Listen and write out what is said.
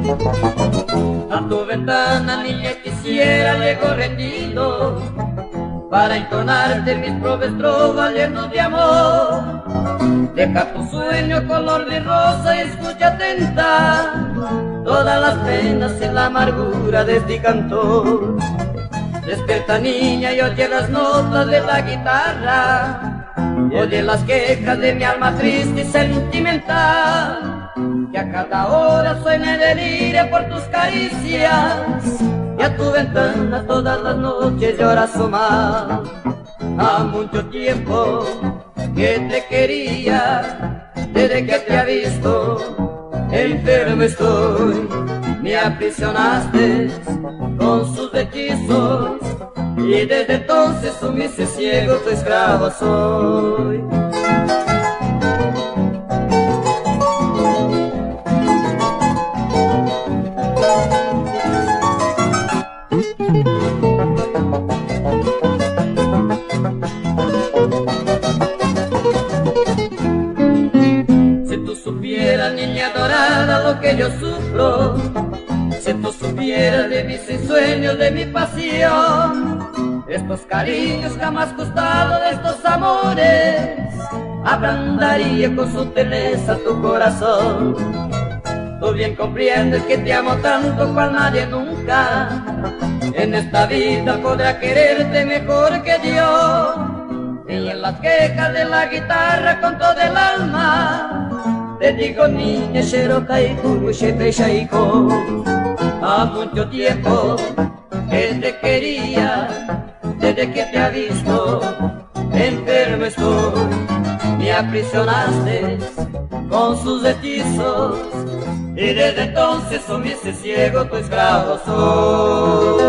A tu ventana, niña, quisiera llego rendido para entonarte mis probes trovas llenos de amor. Deja tu sueño color de rosa y escucha atenta todas las penas y la amargura de este cantor. Despierta, niña, y oye las notas de la guitarra, oye las quejas de mi alma triste y sentimental, que a cada hora suena y deliria por tus caricias, y a tu ventana todas las noches llora asomar. Ha mucho tiempo que te quería, desde que te ha visto, enfermo estoy. Me aprisionaste con sus hechizos, y desde entonces sumiste ciego, tu esclavo soy. Si tú supieras, niña dorada, lo que yo sufro, si tú supieras de mis ensueños, de mi pasión, estos cariños jamás costados, de estos amores, ablandaría con su teneza tu corazón. Tú bien comprendes que te amo tanto cual nadie nunca en esta vida podrá quererte mejor que yo. Y en las quejas de la guitarra con todo el alma te digo, niña, Sherokai Kurushete Shaiko. Ha mucho tiempo que te quería, desde que te ha visto, enfermo estoy. Me aprisionaste con sus hechizos, y desde entonces sumiste ciego, tu esclavo soy.